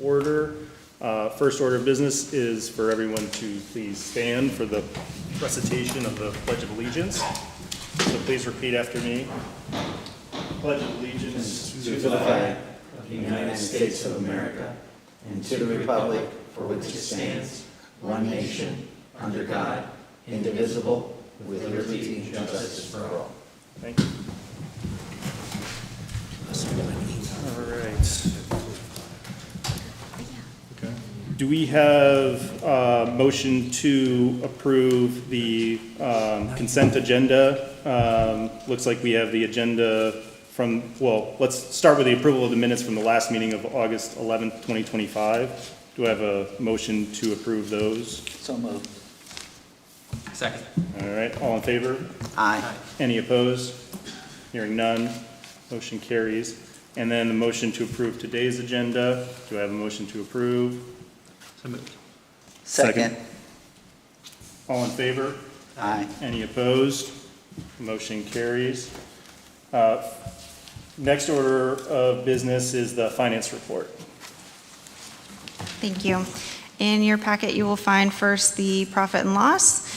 order. First order of business is for everyone to please stand for the recitation of the Pledge of Allegiance. So please repeat after me. Pledge of Allegiance to the flag of the United States of America and to the republic for which it stands, one nation, under God, indivisible, with liberty and justice for all. Thank you. All right. Okay. Do we have a motion to approve the consent agenda? Looks like we have the agenda from, well, let's start with the approval of the minutes from the last meeting of August 11th, 2025. Do I have a motion to approve those? So moved. Second. All right, all in favor? Aye. Any opposed? Hearing none, motion carries. And then the motion to approve today's agenda. Do I have a motion to approve? So moved. Second. All in favor? Aye. Any opposed? Motion carries. Next order of business is the finance report. Thank you. In your packet, you will find first the profit and loss.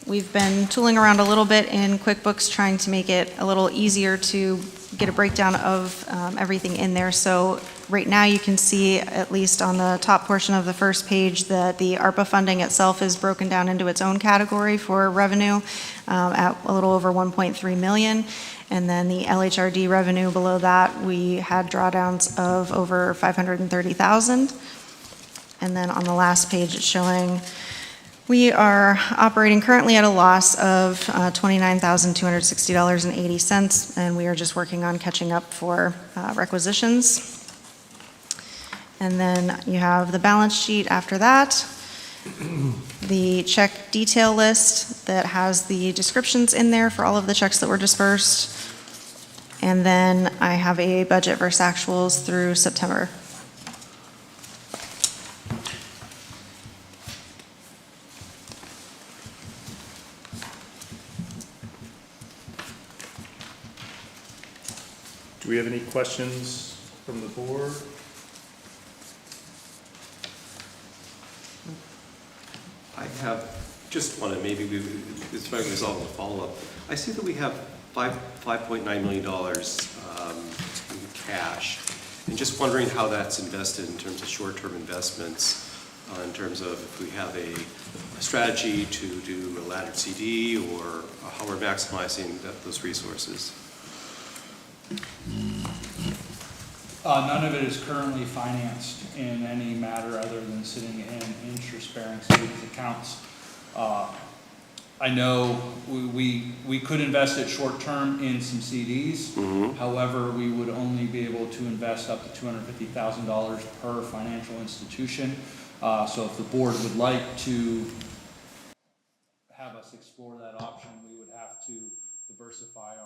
We've been tooling around a little bit in QuickBooks, trying to make it a little easier to get a breakdown of everything in there. So right now you can see, at least on the top portion of the first page, that the ARPA funding itself is broken down into its own category for revenue at a little over 1.3 million. And then the LHRD revenue below that, we had drawdowns of over 530,000. And then on the last page, it's showing we are operating currently at a loss of $29,260.80, and we are just working on catching up for requisitions. And then you have the balance sheet after that, the check detail list that has the descriptions in there for all of the checks that were dispersed. And then I have a budget versus actuals through September. Do we have any questions from the board? I have, just want to maybe, this might result in a follow-up. I see that we have $5.9 million in cash, and just wondering how that's invested in terms of short-term investments, in terms of if we have a strategy to do a laddered CD, or how we're maximizing those resources. None of it is currently financed in any matter other than sitting in interest-bearing savings accounts. I know we could invest it short-term in some CDs. Mm-hmm. However, we would only be able to invest up to $250,000 per financial institution. So if the board would like to have us explore that option, we would have to diversify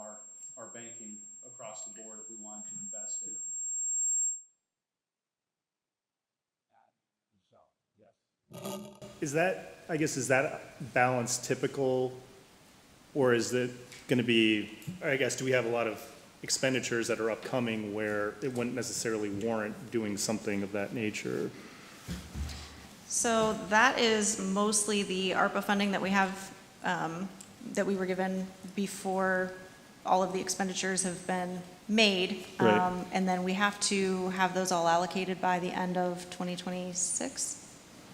our banking across the board if we wanted to invest it. Is that, I guess, is that balance typical, or is it going to be, I guess, do we have a lot of expenditures that are upcoming where it wouldn't necessarily warrant doing something of that nature? So that is mostly the ARPA funding that we have, that we were given before all of the expenditures have been made. Right. And then we have to have those all allocated by the end of 2026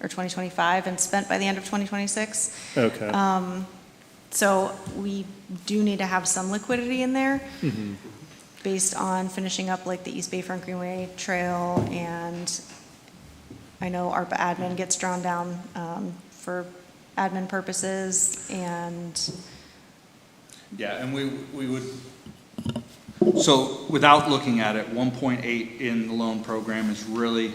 or 2025 and spent by the end of 2026. Okay. So we do need to have some liquidity in there. Mm-hmm. Based on finishing up like the East Bayfront Greenway Trail, and I know ARPA admin gets drawn down for admin purposes, and Yeah, and we would, so without looking at it, 1.8 in the loan program is really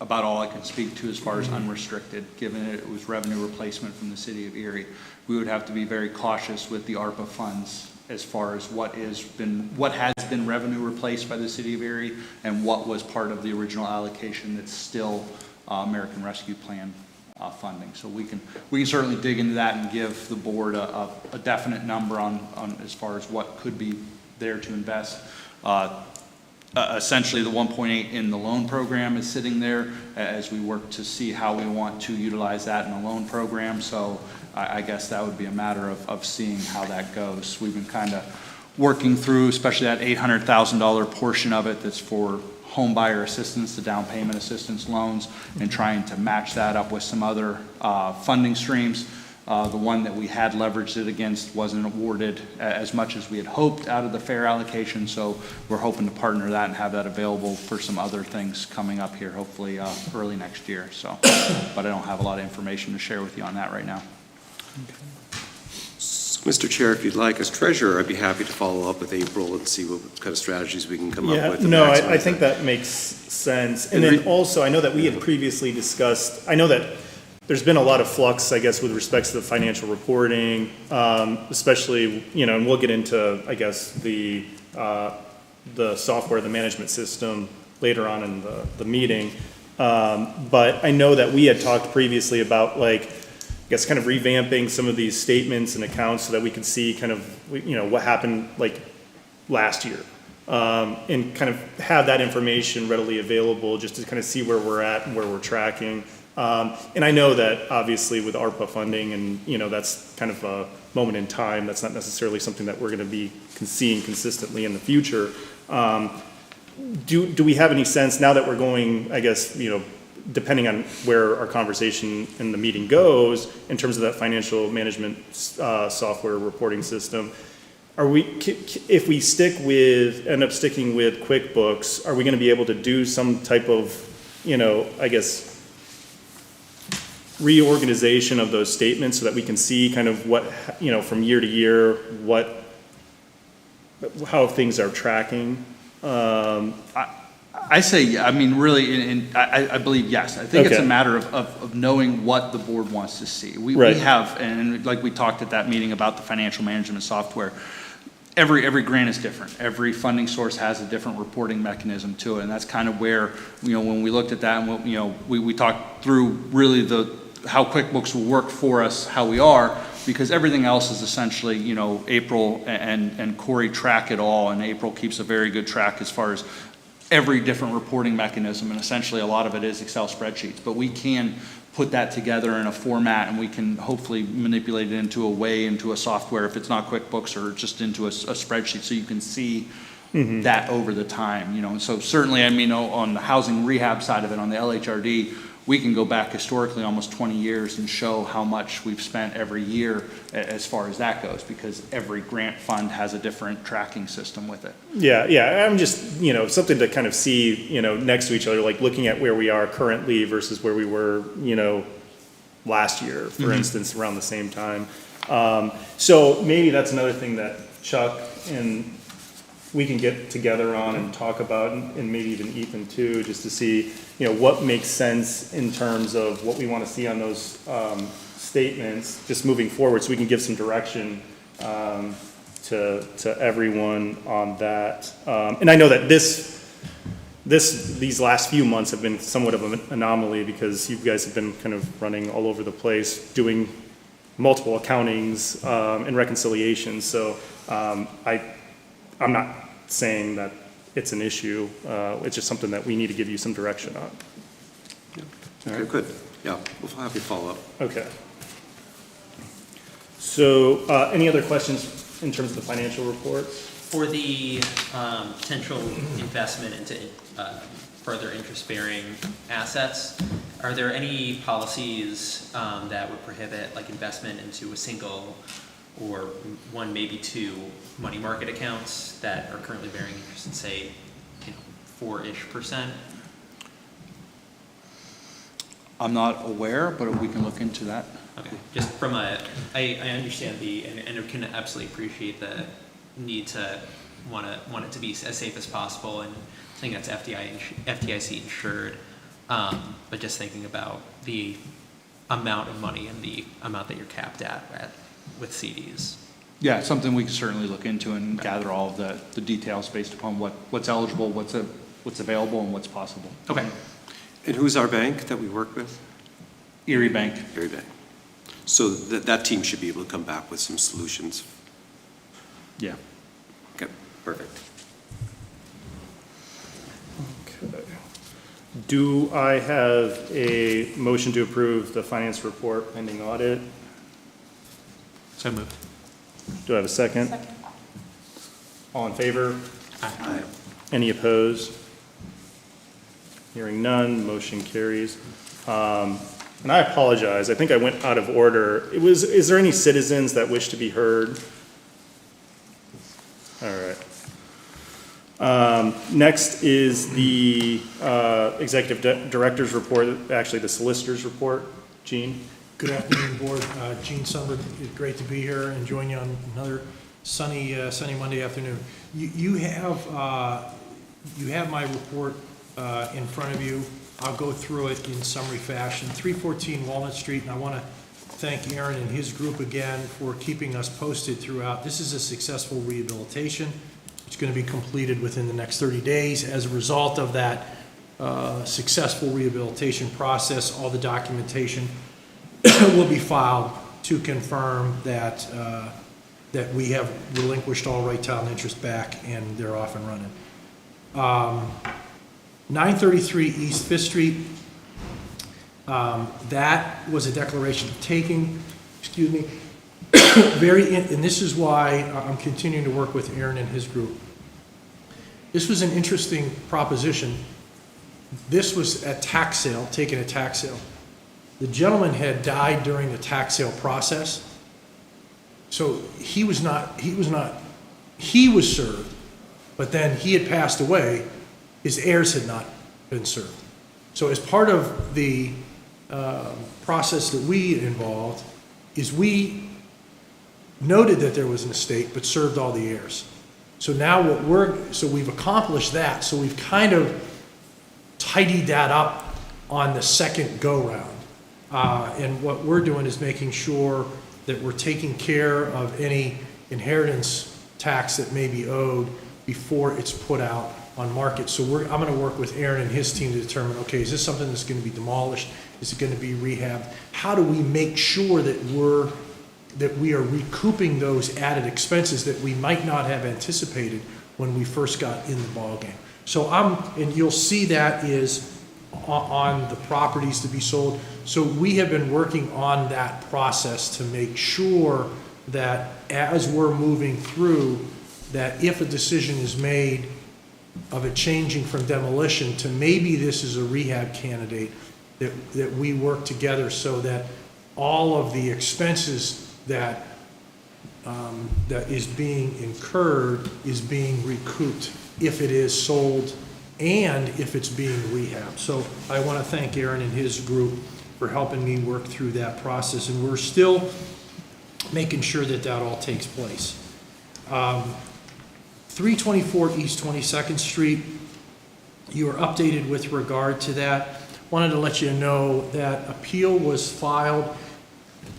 about all I can speak to as far as unrestricted, given it was revenue replacement from the city of Erie. We would have to be very cautious with the ARPA funds as far as what has been revenue replaced by the city of Erie and what was part of the original allocation that's still American Rescue Plan funding. So we can certainly dig into that and give the board a definite number on as far as what could be there to invest. Essentially, the 1.8 in the loan program is sitting there as we work to see how we want to utilize that in the loan program. So I guess that would be a matter of seeing how that goes. We've been kind of working through, especially that $800,000 portion of it that's for home buyer assistance, the down payment assistance loans, and trying to match that up with some other funding streams. The one that we had leveraged it against wasn't awarded as much as we had hoped out of the fair allocation, so we're hoping to partner that and have that available for some other things coming up here, hopefully early next year. So, but I don't have a lot of information to share with you on that right now. Mr. Chair, if you'd like, as treasurer, I'd be happy to follow up with April and see what kind of strategies we can come up Yeah, with. to no, I maximize think that makes sense. And then also, I know that we had previously discussed, I know that there's been a lot of flux, I guess, with respect to the financial reporting, especially, and we'll get into, I guess, the software, the management system later on in the meeting. But I know that we had talked previously about, like, I guess, kind of revamping some of these statements and accounts so that we could see kind of, what happened, like, last year. And kind of have that information readily available just to kind of see where we're at and where we're tracking. And I know that obviously with ARPA funding and, that's kind of a moment in time, that's not necessarily something that we're going to be seeing consistently in the future. Do we have any sense now that we're going, I guess, depending on where our conversation in the meeting goes in terms of that financial management software reporting system, if we end up sticking with QuickBooks, are we going to be able to do some type of, I guess, reorganization of those statements so that we can see kind of what, from year to year, how things are tracking? I say, yeah, I mean, really, and I believe yes. I think it's a Okay. matter of knowing what the board wants to see. We Right. have, and like we talked at that meeting about the financial management software, every grant is different. Every funding source has a different reporting mechanism to it, and that's kind of where, when we looked at that, and we talked through really how QuickBooks will work for us, how we are, because everything else is essentially, April and Corey track it all, and April keeps a very good track as far as every different reporting mechanism, and essentially a lot of it is Excel spreadsheets, but we can put that together in a format, and we can hopefully manipulate it into a software, if it's not QuickBooks, or just into a spreadsheet, so you can see that over the time, and so certainly, on the housing rehab side of it, on the LHRD, we can go back historically almost 20 years and show how much we've spent every year as far as that goes, because every grant fund has a different tracking system with it. Yeah, I'm just, something to kind of see, next to each other, like looking at where we are currently versus where we were, last year, for instance, around the same time. So maybe that's another thing that Chuck and we can get together on and talk about, and maybe even Ethan too, just to see, what makes sense in terms of what we want to see on those statements, just moving forward, so we can give some direction to everyone on that. And I know that these last few months have been somewhat of an anomaly, because you guys have been kind of running all over the place, doing multiple accountings and reconciliations. So I'm not saying that it's an issue. It's just something that we need to give you some direction on. Okay, good. Yeah, we'll have you follow up. Okay. So, any other questions in terms of the financial reports? For the potential investment into further interest-bearing assets, are there any policies that would prohibit like investment into a single or one, maybe two money market accounts that are currently bearing interest in, say, 4-ish%? I'm not aware, but we can look into that. Okay, just from I understand and can absolutely appreciate the need to want it to be as safe as possible, and I think that's FDIC insured, but just thinking about the amount of money and the amount that you're capped at with CDs. Yeah, it's something we can certainly look into and gather all of the details based upon what's eligible, what's available, and what's possible. Okay. And who's our bank that we work with? Erie Bank. Erie Bank. So that team should be able to come back with some solutions. Yeah. Okay, perfect. Do I have a motion to approve the finance report pending audit? So moved. Do I have a second? Second. All in favor? Aye. Any opposed? Hearing none, motion carries. And I apologize, I think I went out of order. Is there any citizens that wish to be heard? All right. Next is the executive director's report, actually the solicitor's report. Gene? Good afternoon, Board. Gene Summer, great to be here and join you on another sunny Monday afternoon. You have my report in front of you. I'll go through it in summary fashion. 314 Walnut Street, and I want to thank Aaron and his group again for keeping us posted throughout. This is a successful rehabilitation. It's going to be completed within the next 30 days. As a result of that successful rehabilitation process, all the documentation will be filed to confirm that that we have relinquished all right title and interest back and they're off and running. 933 East Fifth Street, that was a declaration of taking, excuse me, and this is why I'm continuing to work with Aaron and his group. This was an interesting proposition. This was a tax sale, taken at tax sale. The gentleman had died during the tax sale process, so he was served, but then he had passed away. His heirs had not been served. So as part of the process that we involved is we noted that there was an estate but served all the heirs. So now we've accomplished that. So we've kind of tidied that up on the second go-round. And what we're doing is making sure that we're taking care of any inheritance tax that may be owed before it's put out on market. So I'm going to work with Aaron and his team to determine, okay, is this something that's going to be demolished? Is it going to be rehabbed? How do we make sure that we are recouping those added expenses that we might not have anticipated when we first got in the ballgame? So and you'll see that is on the properties to be sold. So we have been working on that process to make sure that as we're moving through, that if a decision is made of it changing from demolition to maybe this is a rehab candidate, that we work together so that all of the expenses that is being incurred is being recouped if it is sold and if it's being rehabbed. So I want to thank Aaron and his group for helping me work through that process, and we're still making sure that that all takes place. 324 East 22nd Street, you are updated with regard to that. Wanted to let you know that appeal was filed,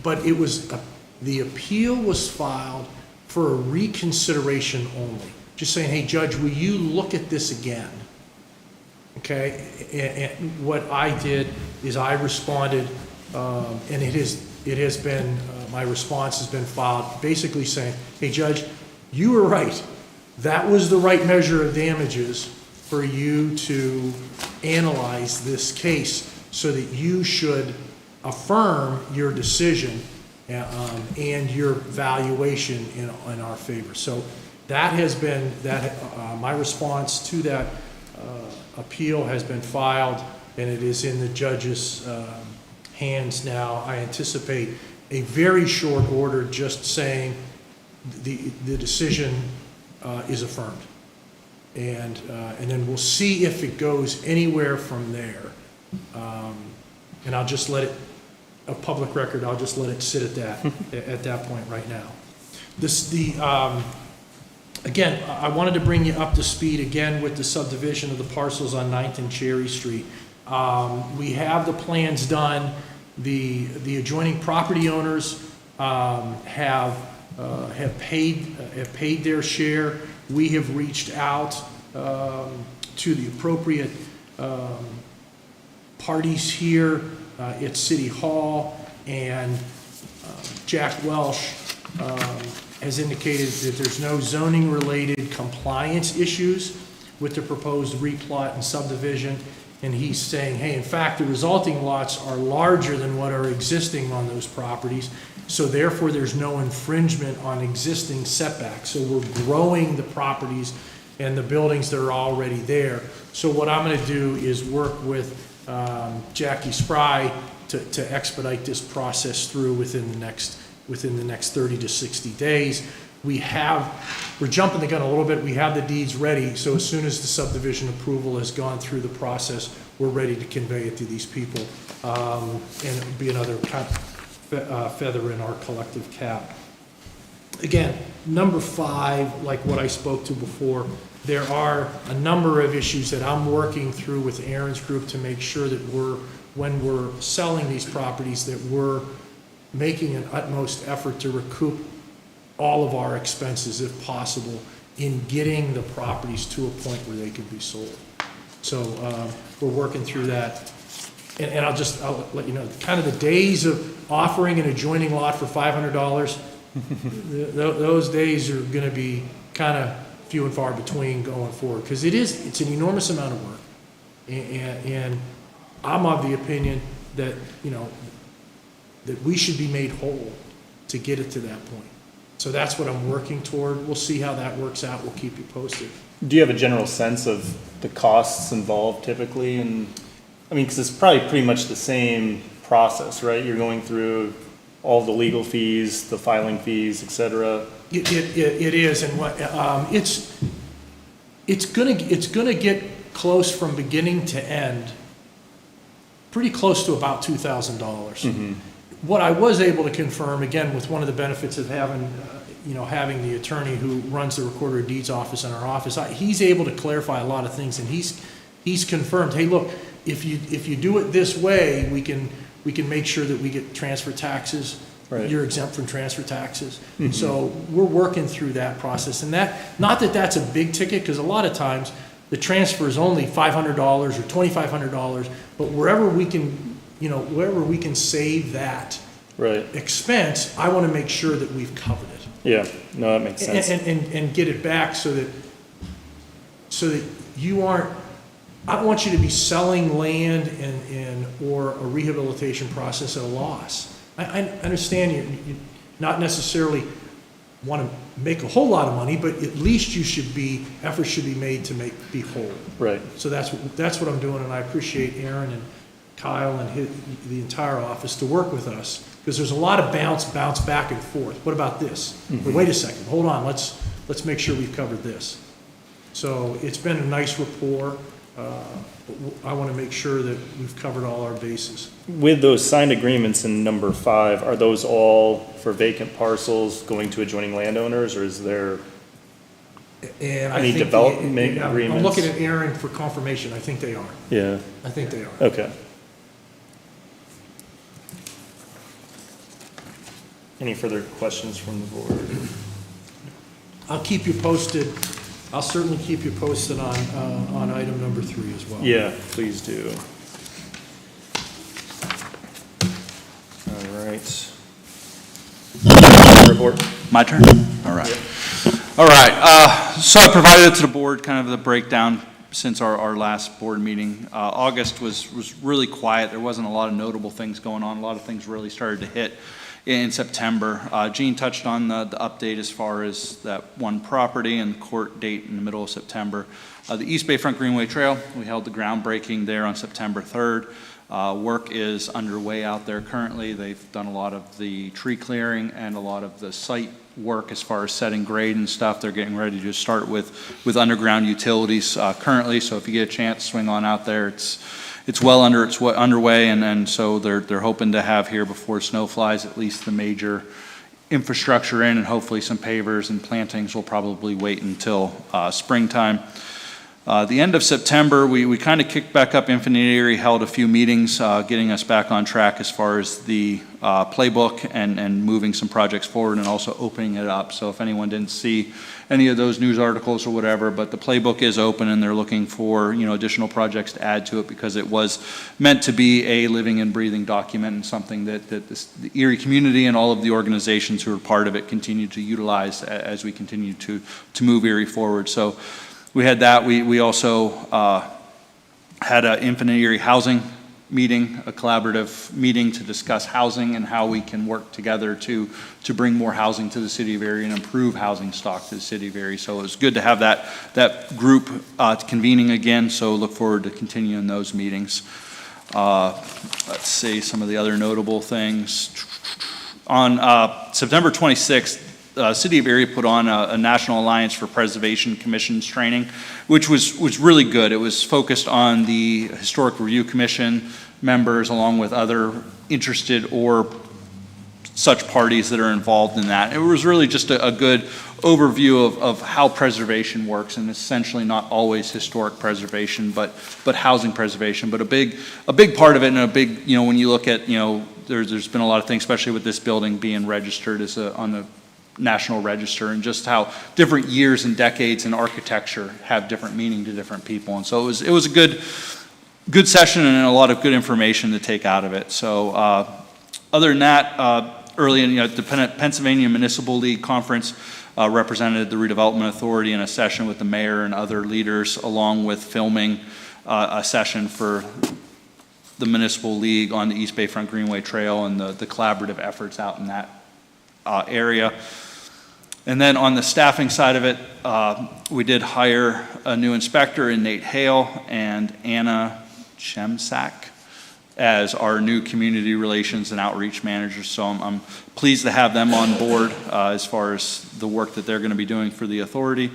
but the appeal was filed for a reconsideration only. Just saying, hey, Judge, will you look at this again? Okay, and what I did is I responded, and it has been, my response has been filed, basically saying, hey, Judge, you were right. That was the right measure of damages for you to analyze this case so that you should affirm your decision and your valuation in our favor. So that has been, my response to that appeal has been filed, and it is in the judge's hands now. I anticipate a very short order just saying the decision is affirmed. And then we'll see if it goes anywhere from there. And I'll just let it, a public record, I'll just let it sit at that point right now. Again, I wanted to bring you up to speed again with the subdivision of the parcels on 9th and Cherry Street. We have the plans done. The adjoining property owners have paid their share. We have reached out to the appropriate parties here at City Hall, and Jack Welsh has indicated that there's no zoning-related compliance issues with the proposed replot and subdivision, and he's saying, hey, in fact, the resulting lots are larger than what are existing on those properties, so therefore there's no infringement on existing setbacks. So we're growing the properties and the buildings that are already there. So what I'm gonna do is work with Jackie Spry to expedite this process through within the next 30 to 60 days. We're jumping the gun a little bit. We have the deeds ready, so as soon as the subdivision approval has gone through the process, we're ready to convey it to these people. And it would be another feather in our collective cap. Again, number 5, like what I spoke to before, there are a number of issues that I'm working through with Aaron's group to make sure that when we're selling these properties, that we're making an utmost effort to recoup all of our expenses, if possible, in getting the properties to a point where they can be sold. So we're working through that. And I'll let you know, kind of the days of offering an adjoining lot for $500, those days are gonna be kind of few and far between going forward, because it's an enormous amount of work. And I'm of the opinion that, that we should be made whole to get it to that point. So that's what I'm working toward. We'll see how that works out. We'll keep you posted. Do you have a general sense of the costs involved typically? And I mean, because it's probably pretty much the same process, right? You're going through all the legal fees, the filing fees, et cetera. It is, and what it's gonna get close from beginning to end, pretty close to about $2,000. What I was able to confirm, again, with one of the benefits of having the attorney who runs the Recorder of Deeds office in our office, he's able to clarify a lot of things, and he's confirmed, hey, look, if you do it this way, we can make sure that we get transfer taxes. Right. You're exempt from transfer taxes. So we're working through that process, and not that that's a big ticket, because a lot of times the transfer is only $500 or $2,500, but wherever we can save that expense, I want to make sure that we've covered it. Yeah, no, that makes sense. And get it back so that you aren't, I don't want you to be selling land or a rehabilitation process at a loss. I understand you not necessarily want to make a whole lot of money, but at least efforts should be made to be whole. Right. So that's what I'm doing, and I appreciate Aaron and Kyle and the entire office to work with us, because there's a lot of bounce back and forth. What about this? Well, wait a second, hold on, let's make sure we've covered this. So it's been a nice rapport. I want to make sure that we've covered all our bases. With those signed agreements in number 5, are those all for vacant parcels going to adjoining landowners, or is there any development agreements? I'm looking at Aaron for confirmation. I think they are. Yeah. I think they are. Okay. Any further questions from the board? I'll keep you posted. I'll certainly keep you posted on item number 3 as well. Yeah, please do. All right. Report. My turn? All right. All right. So I provided to the board kind of the breakdown since our last board meeting. August was really quiet. There wasn't a lot of notable things going on. A lot of things really started to hit in September. Gene touched on the update as far as that one property and court date in the middle of September. The East Bayfront Greenway Trail, we held the groundbreaking there on September 3rd. Work is underway out there currently. They've done a lot of the tree clearing and a lot of the site work as far as setting grade and stuff. They're getting ready to start with underground utilities currently, so if you get a chance, swing on out there. It's well underway, and so they're hoping to have here before snow flies at least the major infrastructure in, and hopefully some pavers and plantings will probably wait until springtime. The end of September, we kind of kicked back up Infinite Erie, held a few meetings, getting us back on track as far as the playbook and moving some projects forward, and also opening it up. So if anyone didn't see any of those news articles or whatever, but the playbook is open, and they're looking for additional projects to add to it, because it was meant to be a living and breathing document, and something that the Erie community and all of the organizations who are part of it continue to utilize as we continue to move Erie forward. So we had that. We also had an Infinite Erie Housing meeting, a collaborative meeting to discuss housing and how we can work together to bring more housing to the city of Erie and improve housing stock to the city of Erie. So it was good to have that group convening again, so look forward to continuing those meetings. Let's see some of the other notable things. On September 26th, City of Erie put on a National Alliance for Preservation Commissions training, which was really good. It was focused on the Historic Review Commission members along with other interested or such parties that are involved in that. It was really just a good overview of how preservation works, and essentially not always historic preservation, but housing preservation. But a big part of it, and a big, when you look at, there's been a lot of things, especially with this building being registered as on the National Register, and just how different years and decades in architecture have different meaning to different people. And so it was a good session and a lot of good information to take out of it. So other than that, early in the Pennsylvania Municipal League Conference represented the Redevelopment Authority in a session with the mayor and other leaders, along with filming a session for the Municipal League on the East Bayfront Greenway Trail and the collaborative efforts out in that area. And then on the staffing side of it, we did hire a new inspector in Nate Hale and Anna Chemsak as our new community relations and outreach managers. So I'm pleased to have them on board as far as the work that they're going to be doing for the authority.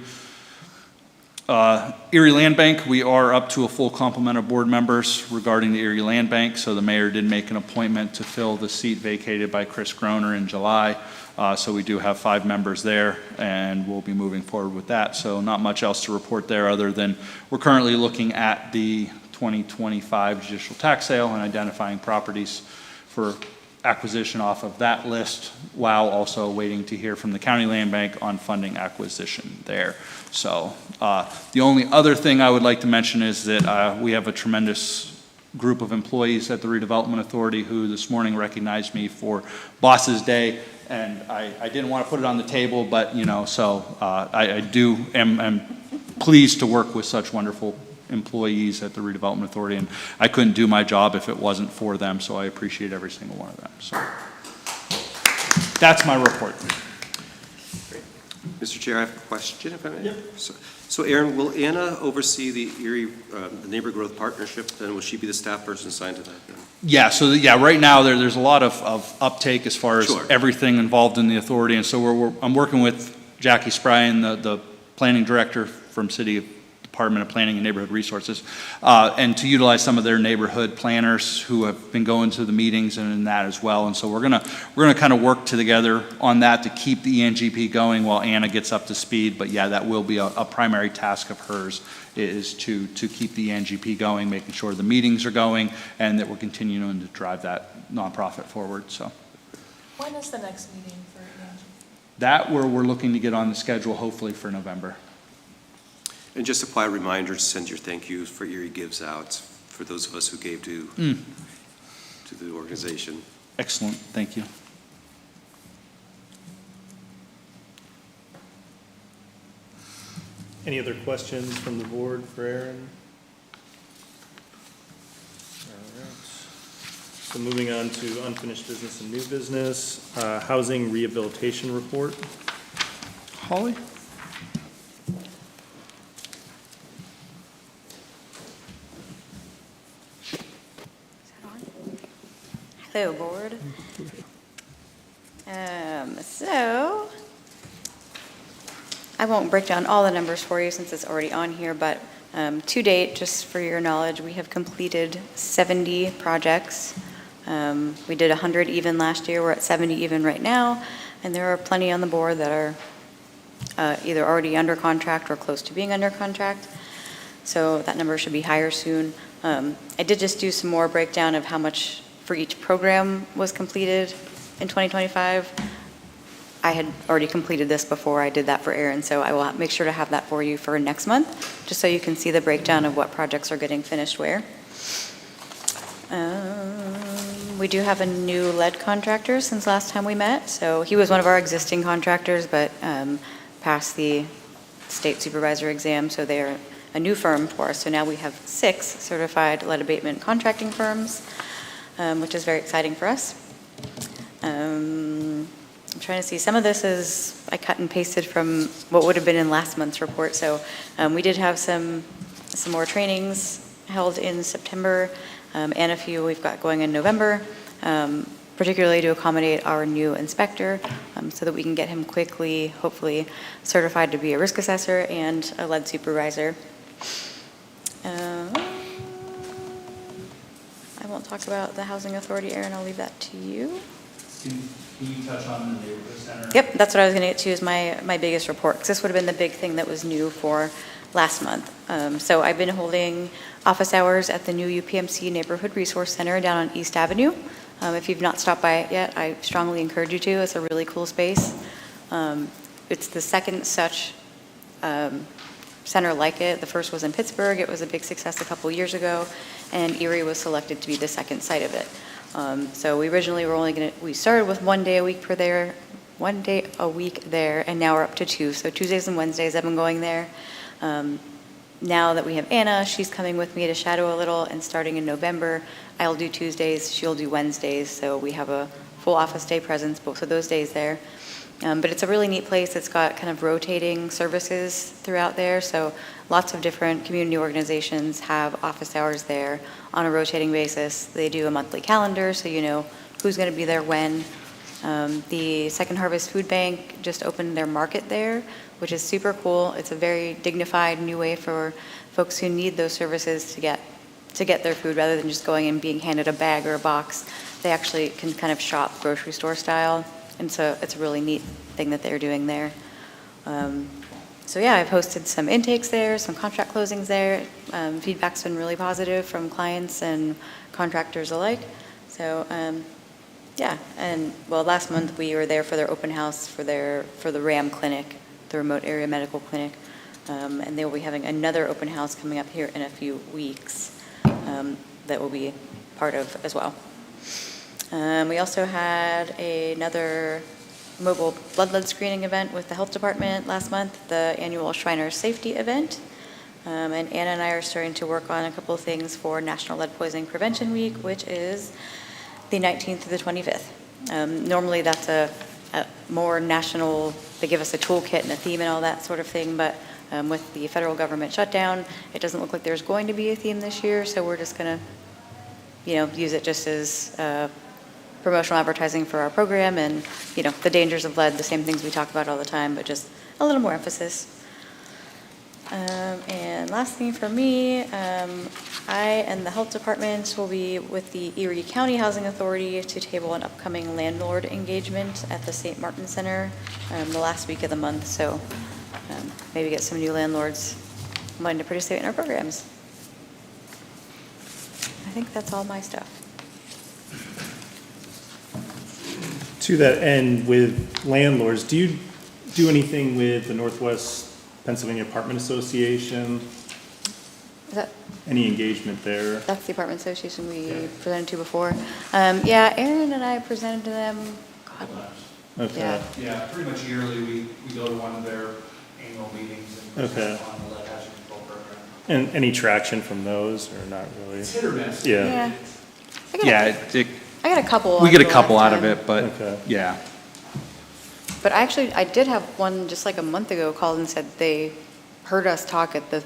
Erie Land Bank, we are up to a full complement of board members regarding the Erie Land Bank. So the mayor did make an appointment to fill the seat vacated by Chris Groner in July. So we do have 5 members there, and we'll be moving forward with that. So not much else to report there other than we're currently looking at the 2025 judicial tax sale and identifying properties for acquisition off of that list, while also waiting to hear from the county land bank on funding acquisition there. So the only other thing I would like to mention is that we have a tremendous group of employees at the Redevelopment Authority who this morning recognized me for Boss's Day, and I didn't want to put it on the table, but so I am pleased to work with such wonderful employees at the Redevelopment Authority, and I couldn't do my job if it wasn't for them, so I appreciate every single one of them. So that's my report. Great. Mr. Chair, I have a question, if I may. Yep. So Aaron, will Anna oversee the Erie the Neighbor Growth Partnership, then will she be the staff person assigned to that then? Yeah, so right now there's a lot of uptake as far as Sure. everything involved in the authority, and so I'm working with Jackie Spryan, the planning director from City Department of Planning and Neighborhood Resources, and to utilize some of their neighborhood planners who have been going to the meetings and in that as well. And so we're gonna kind of work together on that to keep the ENGP going while Anna gets up to speed. But yeah, that will be a primary task of hers, is to keep the ENGP going, making sure the meetings are going, and that we're continuing to drive that nonprofit forward. So when is the next meeting for ENGP? that we're looking to get on the schedule hopefully for November. And just a quiet reminder to send your thank yous for Erie Gives Out for those of us who gave to the organization. Excellent, thank you. Any other questions from the board for Aaron? All right. So moving on to unfinished business and new business, housing rehabilitation report. Holly? Hello, board. So, I won't break down all the numbers for you since it's already on here, but to date, just for your knowledge, we have completed 70 projects. We did 100 even last year. We're at 70 even right now, and there are plenty on the board that are either already under contract or close to being under contract. So that number should be higher soon. I did just do some more breakdown of how much for each program was completed in 2025. I had already completed this before I did that for Aaron, so I will make sure to have that for you for next month, just so you can see the breakdown of what projects are getting finished where. We do have a new lead contractor since last time we met. So he was one of our existing contractors, but passed the state supervisor exam, so they're a new firm for us. So now we have 6 certified lead abatement contracting firms, which is very exciting for us. I'm trying to see, some of this is, I cut and pasted from what would have been in last month's report. So we did have some more trainings held in September, and a few we've got going in November, particularly to accommodate our new inspector, so that we can get him quickly, hopefully, certified to be a risk assessor and a lead supervisor. I won't talk about the housing authority, Aaron, I'll leave that to you. Can you touch on the neighborhood center? Yep, that's what I was going to get to, is my biggest report, because this would have been the big thing that was new for last month. So I've been holding office hours at the new UPMC Neighborhood Resource Center down on East Avenue. If you've not stopped by it yet, I strongly encourage you to. It's a really cool space. It's the second such center like it. The first was in Pittsburgh. It was a big success a couple years ago, and Erie was selected to be the second site of it. So we originally were we started with 1 day a week there, and now we're up to 2. So Tuesdays and Wednesdays I've been going there. Now that we have Anna, she's coming with me to shadow a little, and starting in November, I'll do Tuesdays, she'll do Wednesdays, so we have a full office day presence both of those days there. But it's a really neat place. It's got kind of rotating services throughout there, so lots of different community organizations have office hours there on a rotating basis. They do a monthly calendar, so you know who's going to be there when. The Second Harvest Food Bank just opened their market there, which is super cool. It's a very dignified new way for folks who need those services to get their food, rather than just going and being handed a bag or a box. They actually can kind of shop grocery store style, and so it's a really neat thing that they're doing there. So yeah, I've hosted some intakes there, some contract closings there. Feedback's been really positive from clients and contractors alike. So yeah, and well, last month we were there for their open house for the RAM clinic, the remote area medical clinic, and they will be having another open house coming up here in a few weeks that will be part of as well. We also had another mobile blood lead screening event with the health department last month, the annual Shriners Safety event. And Anna and I are starting to work on a couple of things for National Lead Poisoning Prevention Week, which is the 19th through the 25th. Normally that's a more national, they give us a toolkit and a theme and all that sort of thing, but with the federal government shutdown, it doesn't look like there's going to be a theme this year, so we're just going to, use it just as promotional advertising for our program, and, the dangers of lead, the same things we talk about all the time, but just a little more emphasis. And last thing for me, I and the health department will be with the Erie County Housing Authority to table an upcoming landlord engagement at the St. Martin Center the last week of the month. So maybe get some new landlords wanting to participate in our programs. I think that's all my stuff. To that end, with landlords, do you do anything with the Northwest Pennsylvania Apartment Association? Is that? Any engagement there? That's the apartment association we presented to before. Yeah, Aaron and I presented to them. God, Okay. yeah. Yeah, pretty much yearly, we go to one of their annual meetings and Okay. present on the lead hazard control program. And any traction from those, or not really? It's hit or miss. Yeah. Yeah. I got a couple. We get a the couple last out of time. it, but Okay. yeah. But I did have one just like a month ago called and said they heard us talk at the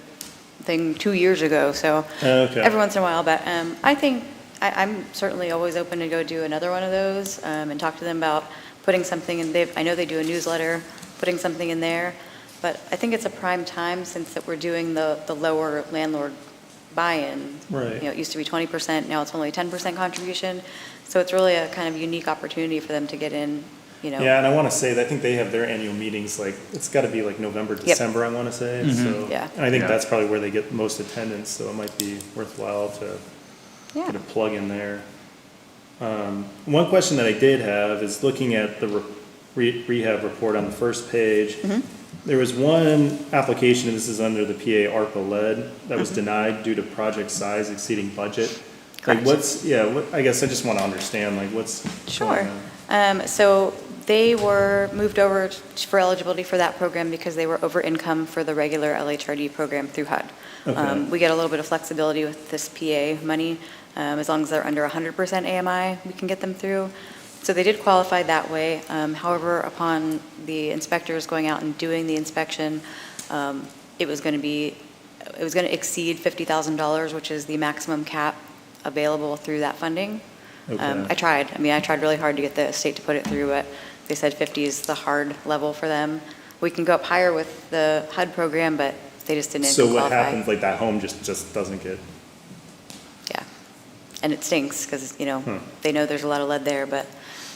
thing 2 years ago. So Okay. every once in a while, but I think I'm certainly always open to go do another one of those and talk to them about putting something in. I know they do a newsletter, putting something in there, but I think it's a prime time since that we're doing the lower landlord buy-in. Right. It used to be 20%, now it's only 10% contribution. So it's really a kind of unique opportunity for them to get in. Yeah, and I want to say that I think they have their annual meetings, it's got to be November, December, I want to say. So, Yeah. and I think Yeah. that's probably where they get most attendance, so it might be worthwhile to Yeah. get a plug in there. One question that I did have is looking at the rehab report on the first page. There was one application, and this is under the PA ARPA lead, that was denied due to project size exceeding budget. Correct. I guess I just want to understand, what's going Sure. on? So They were moved over for eligibility for that program because they were over income for the regular LHRD program through HUD. Okay. We get a little bit of flexibility with this PA money. As long as they're under 100% AMI, we can get them through. So they did qualify that way. However, upon the inspectors going out and doing the inspection, it was going to exceed $50,000, which is the maximum cap available through that funding. Okay. I tried really hard to get the state to put it through, but they said 50 is the hard level for them. We can go up higher with the HUD program, but they just didn't So what qualify. happens, like that home just doesn't get, Yeah. And it stinks because, they know there's a lot of lead there, but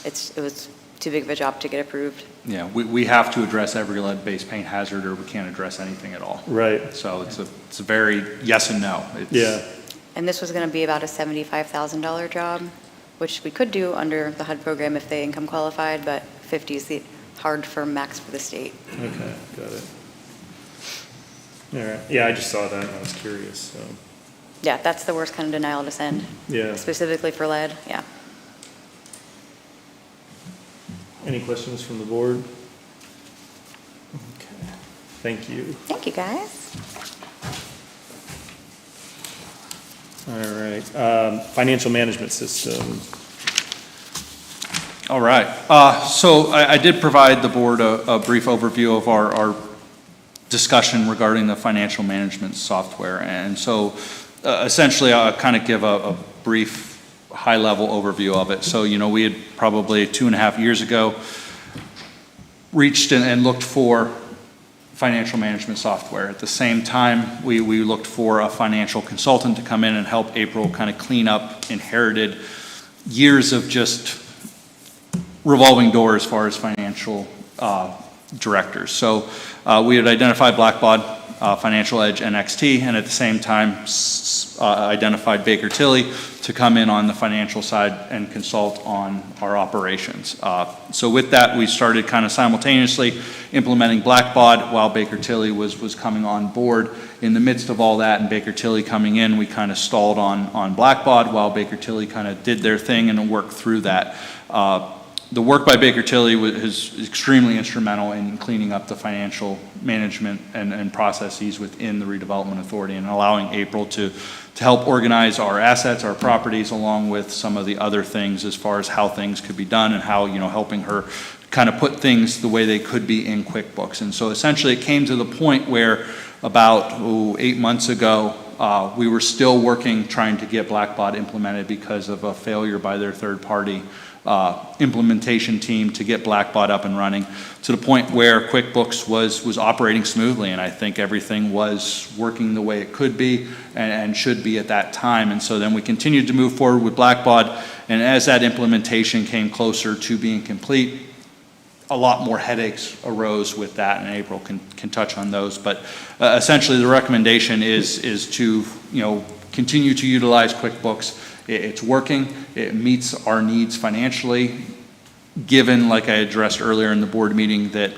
it was too big of a job to get approved. Yeah, we have to address every lead-based paint hazard, or we can't address anything at all. right, So it's a very yes and no. It's- yeah, And this was going to be about a $75,000 job, which we could do under the HUD program if they income qualified, but 50 is the hard for max for the state. okay, got it. All right, yeah, I just saw that and I was curious, so, Yeah, that's the worst kind of denial to send, yeah. specifically for lead, yeah. Any questions from the board? Okay, thank you. Thank you, guys. All right, financial management system. All right, so I did provide the board a brief overview of our discussion regarding the financial management software. And so essentially, I'll kind of give a brief high-level overview of it. So, we had probably 2.5 years ago reached and looked for financial management software. At the same time, we looked for a financial consultant to come in and help April kind of clean up inherited years of just revolving door as far as financial directors. So we had identified Blackbaud, Financial Edge, and XT, and at the same time identified Baker Tilly to come in on the financial side and consult on our operations. So with that, we started kind of simultaneously implementing Blackbaud while Baker Tilly was coming on board. In the midst of all that and Baker Tilly coming in, we kind of stalled on Blackbaud while Baker Tilly kind of did their thing and worked through that. The work by Baker Tilly is extremely instrumental in cleaning up the financial management and processes within the Redevelopment Authority and allowing April to help organize our assets, our properties, along with some of the other things as far as how things could be done and how, helping her kind of put things the way they could be in QuickBooks. And so essentially it came to the point where about 8 months ago, we were still working, trying to get Blackbaud implemented because of a failure by their third-party implementation team to get Blackbaud up and running, to the point where QuickBooks was operating smoothly, and I think everything was working the way it could be and should be at that time. And so then we continued to move forward with Blackbaud, and as that implementation came closer to being complete, a lot more headaches arose with that, and April can touch on those. But essentially the recommendation is to continue to utilize QuickBooks. It's working, it meets our needs financially, given, like I addressed earlier in the board meeting, that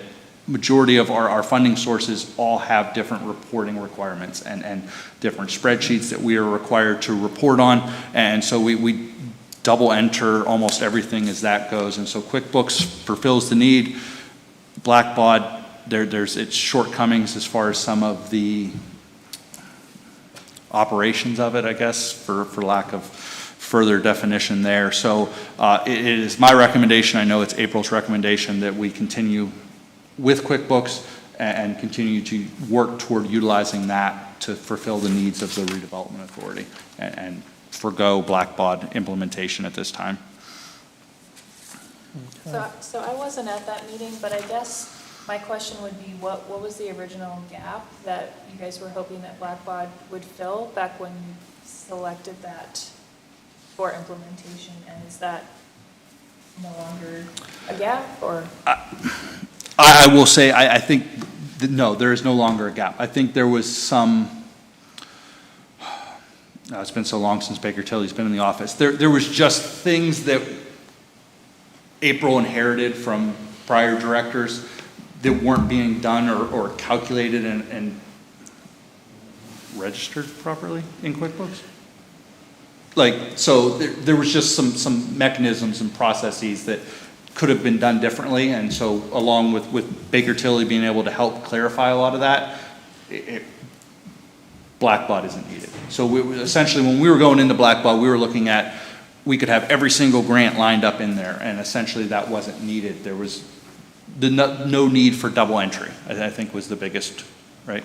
majority of our funding sources all have different reporting requirements and different spreadsheets that we are required to report on. And so we double enter almost everything as that goes. And so QuickBooks fulfills the need. Blackbaud, there's its shortcomings as far as some of the operations of it, I guess, for lack of further definition there. So it is my recommendation, I know it's April's recommendation, that we continue with QuickBooks and continue to work toward utilizing that to fulfill the needs of the Redevelopment Authority and forgo Blackbaud implementation at this time. So I wasn't at that meeting, but I guess my question would be, what was the original gap that you guys were hoping that Blackbaud would fill back when you selected that for implementation? And is that no longer a gap, or? I will say, I think, no, there is no longer a gap. I think there was some, it's been so long since Baker Tilly's been in the office. There was just things that April inherited from prior directors that weren't being done or calculated and registered properly in QuickBooks. So there was just some mechanisms and processes that could have been done differently, and so along with Baker Tilly being able to help clarify a lot of that, Blackbaud isn't needed. So essentially, when we were going into Blackbaud, we were looking at, we could have every single grant lined up in there, and essentially that wasn't needed. There was no need for double entry, I think was the biggest, right?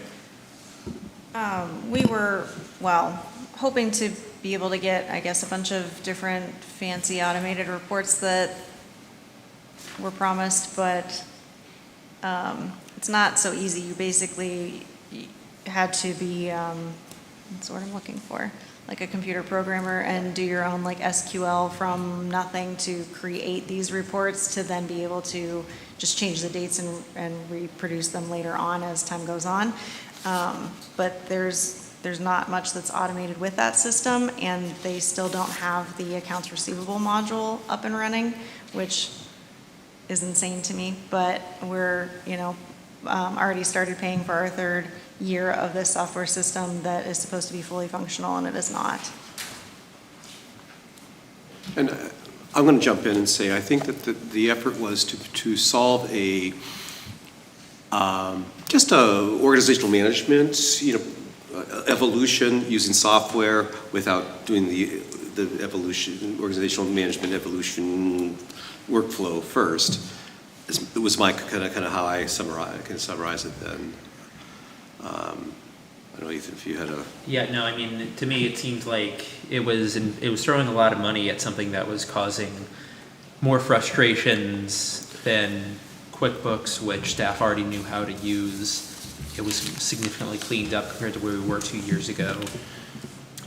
We were, well, hoping to be able to get, I guess, a bunch of different fancy automated reports that were promised, but it's not so easy. You basically had to be, that's what I'm looking for, like a computer programmer, and do your own like SQL from nothing to create these reports to then be able to just change the dates and reproduce them later on as time goes on. But there's not much that's automated with that system, and they still don't have the accounts receivable module up and running, which is insane to me. But we're, already started paying for our third year of this software system that is supposed to be fully functional, and it is not. And I'm going to jump in and say, I think that the effort was to solve just organizational management, evolution using software without doing the evolution, organizational management evolution workflow first. It was my kind of how I summarize it then. I don't know, Ethan, if you had a... Yeah, no, I mean, to me, it seemed like it was throwing a lot of money at something that was causing more frustrations than QuickBooks, which staff already knew how to use. It was significantly cleaned up compared to where we were 2 years ago.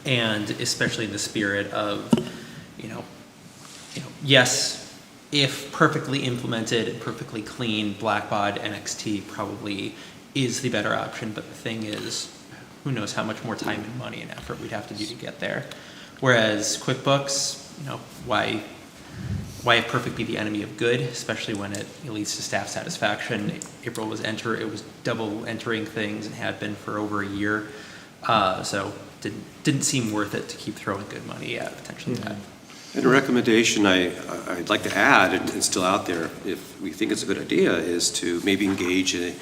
And especially in the spirit of, yes, if perfectly implemented and perfectly clean, Blackbaud NXT probably is the better option. But the thing is, who knows how much more time and money and effort we'd have to do to get there. Whereas QuickBooks, why have perfect be the enemy of good, especially when it leads to staff satisfaction. April was double entering things and had been for over a year. So didn't seem worth it to keep throwing good money at potentially that. And a recommendation I'd like to add, and it's still out there, if we think it's a good idea, is to maybe engage an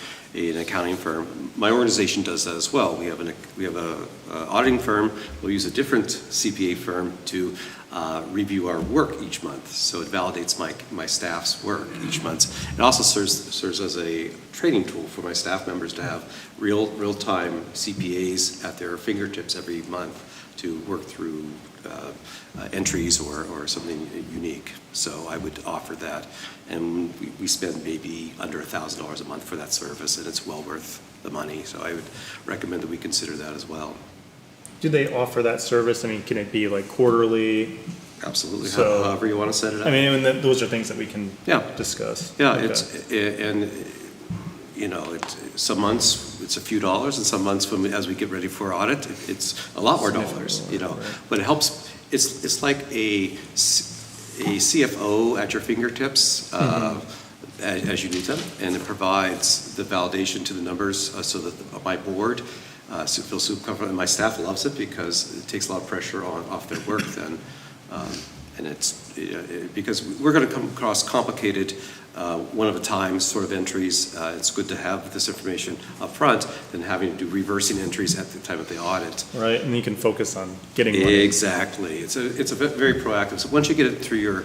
accounting firm. My organization does that as well. We have a auditing firm. We'll use a different CPA firm to review our work each month. So it validates my staff's work each month. It also serves as a training tool for my staff members to have real-time CPAs at their fingertips every month to work through entries or something unique. So I would offer that. And we spend maybe under $1,000 a month for that service, and it's well worth the money. So I would recommend that we consider that as well. Do they offer that service? I mean, can it be like quarterly? Absolutely, So, however you want to set it up. I mean, and those are things that we can discuss. Yeah, Okay. some months it's a few dollars, and some months as we get ready for audit, it's a lot more dollars, But it helps. It's like a CFO at your fingertips as you need them, and it provides the validation to the numbers so that my board feels super comfortable, and my staff loves it because it takes a lot of pressure off their work then. And it's because we're going to come across complicated one of a time sort of entries. It's good to have this information up front than having to do reversing entries at the time of the audit. Right, and you can focus on getting money. Exactly. It's a very proactive. So once you get it through your,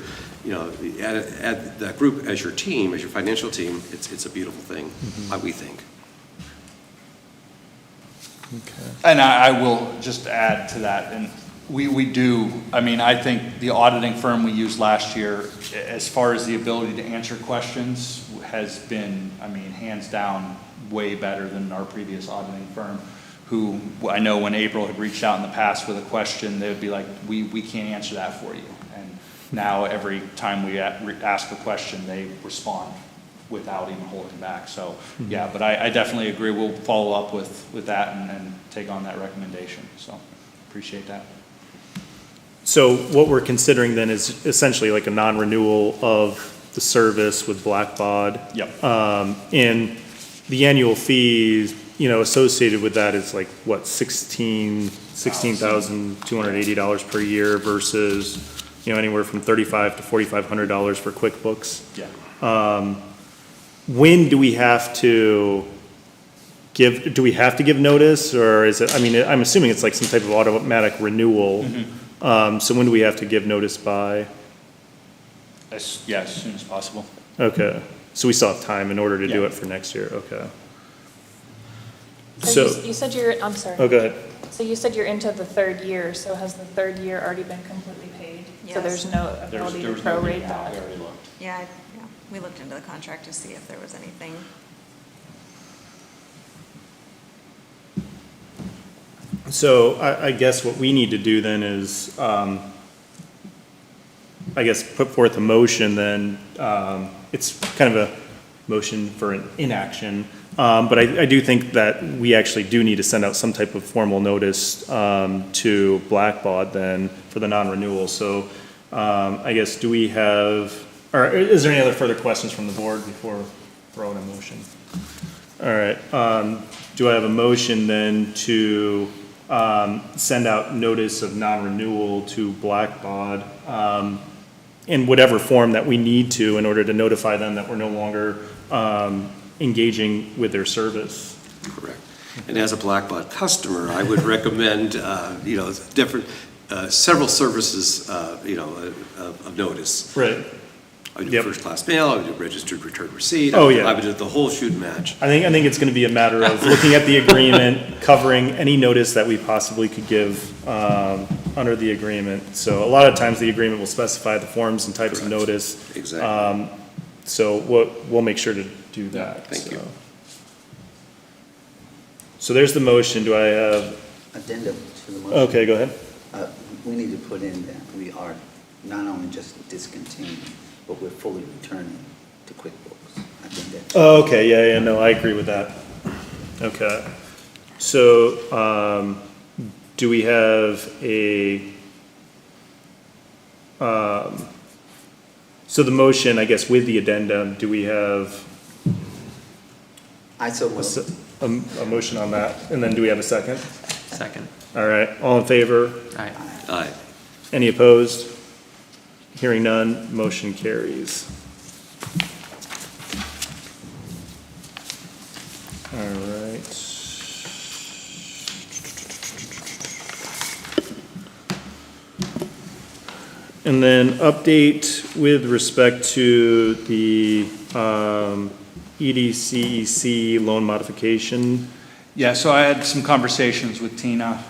add that group as your team, as your financial team, it's a beautiful thing, we think. Okay. And I will just add to that, and we do, I think the auditing firm we used last year, as far as the ability to answer questions, has been, hands down, way better than our previous auditing firm, who I know when April had reached out in the past with a question, they would be like, we can't answer that for you. And now every time we ask a question, they respond without even holding back. So, yeah, but I definitely agree. We'll follow up with that and take on that recommendation. So, appreciate that. So what we're considering then is essentially like a non-renewal of the service with Blackbaud. Yep. And the annual fees, associated with that is like, what, $16,280 per year versus anywhere from $3,500 to $4,500 for QuickBooks. Yeah. When do we have to give notice, or is it, I mean, I'm assuming it's like some type of automatic renewal. So when do we have to give notice by? Yeah, as soon as possible. Okay, so we still have time in order to do Yeah. it for next year, okay. So So, you said you're, I'm sorry. oh, go ahead. So you said you're into the third year, so has the third year already been completely paid? So Yes. there's no ability to prorate that? Yeah, we looked into the contract to see if there was anything. So I guess what we need to do then is, I guess, put forth a motion then, it's kind of a motion for an inaction. But I do think that we actually do need to send out some type of formal notice, to Blackbaud then for the non-renewal. So, I guess, do we have, or is there any other further questions from the board before throwing a motion? All right, do I have a motion then to, send out notice of non-renewal to Blackbaud, in whatever form that we need to in order to notify them that we're no longer, engaging with their service? Correct. And as a Blackbaud customer, I would recommend, different, several services, of notice. Right. I would do Yep. first-class mail, I would do registered return receipt. Oh, yeah. I would do the whole shoot and match. I think it's gonna be a matter of looking at the agreement, covering any notice that we possibly could give, under the agreement. So a lot of times the agreement will specify the forms and types of Correct. notice. Exactly. So we'll make sure to do that. Thank you. So there's the motion. Do I have, Addendum to the motion. okay, go ahead. We need to put in that we are not only just discontinuing, but we're fully returning to QuickBooks. I think that's. Oh, okay, yeah, no, I agree with that. Okay. So, do we have so the motion, I guess, with the addendum, do we have I so a, moved. a motion on that? And then do we have a second? Second. All right, all in favor? All right. Aye. Any opposed? Hearing none, motion carries. All right. And then update with respect to the EDCEC loan modification. Yeah, so I had some conversations with Tina.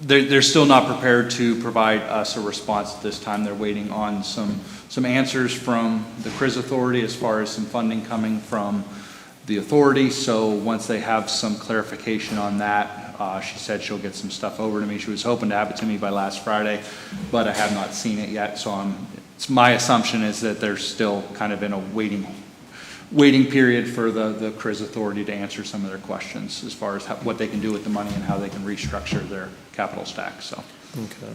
They're still not prepared to provide us a response at this time. They're waiting on some answers from the CRIZ authority as far as some funding coming from the authority. So once they have some clarification on that, she said she'll get some stuff over to me. She was hoping to have it to me by last Friday, but I have not seen it yet. So my assumption is that they're still kind of in a waiting period for the CRIZ authority to answer some of their questions as far as what they can do with the money and how they can restructure their capital stack, so. Okay.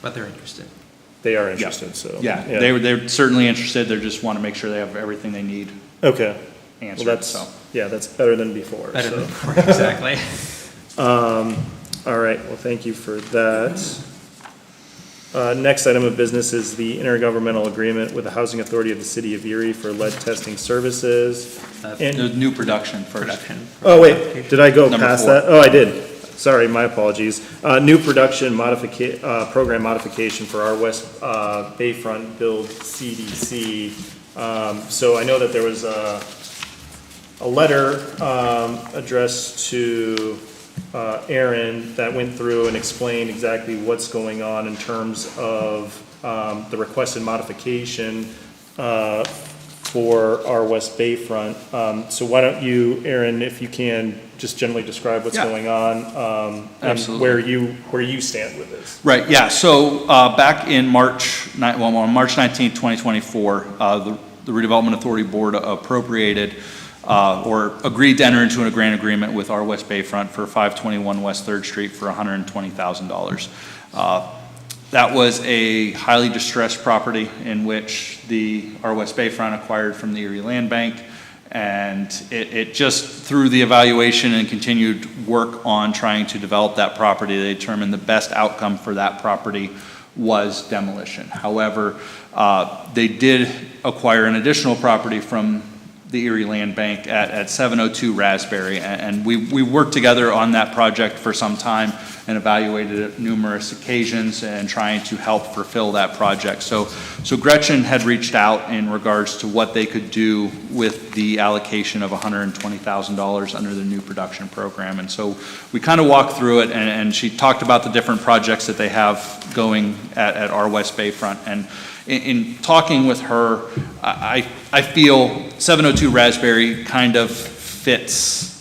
But they're interested. They are interested, so. Yeah, they're certainly interested, they just want to make sure they have everything they need Okay. Well, answered, that's, so. yeah, that's better than before. Better so. than before, exactly. All right, well, thank you for that. Next item of business is the intergovernmental agreement with the Housing Authority of the City of Erie for lead testing services. And, The new production first. Production. oh, wait, did I go Number past 4. that? Oh, I did. Sorry, my apologies. New production program modification for our West Bayfront Build CDC. So I know that there was a letter addressed to Aaron that went through and explained exactly what's going on in terms of the requested modification for our West Bayfront. So why don't you, Aaron, if you can, just generally describe what's Yeah. going on and Absolutely. where you stand with this. Right, yeah, so back in on March 19th, 2024, the Redevelopment Authority Board appropriated or agreed to enter into a grant agreement with our West Bayfront for 521 West 3rd Street for $120,000. That was a highly distressed property in which our West Bayfront acquired from the Erie Land Bank And it just, through the evaluation and continued work on trying to develop that property, they determined the best outcome for that property was demolition. However, they did acquire an additional property from the Erie Land Bank at 702 Raspberry, and we worked together on that project for some time and evaluated it numerous occasions and trying to help fulfill that project. So Gretchen had reached out in regards to what they could do with the allocation of $120,000 under the new production program. And so we kind of walked through it, and she talked about the different projects that they have going at our West Bayfront. And in talking with her, I feel 702 Raspberry kind of fits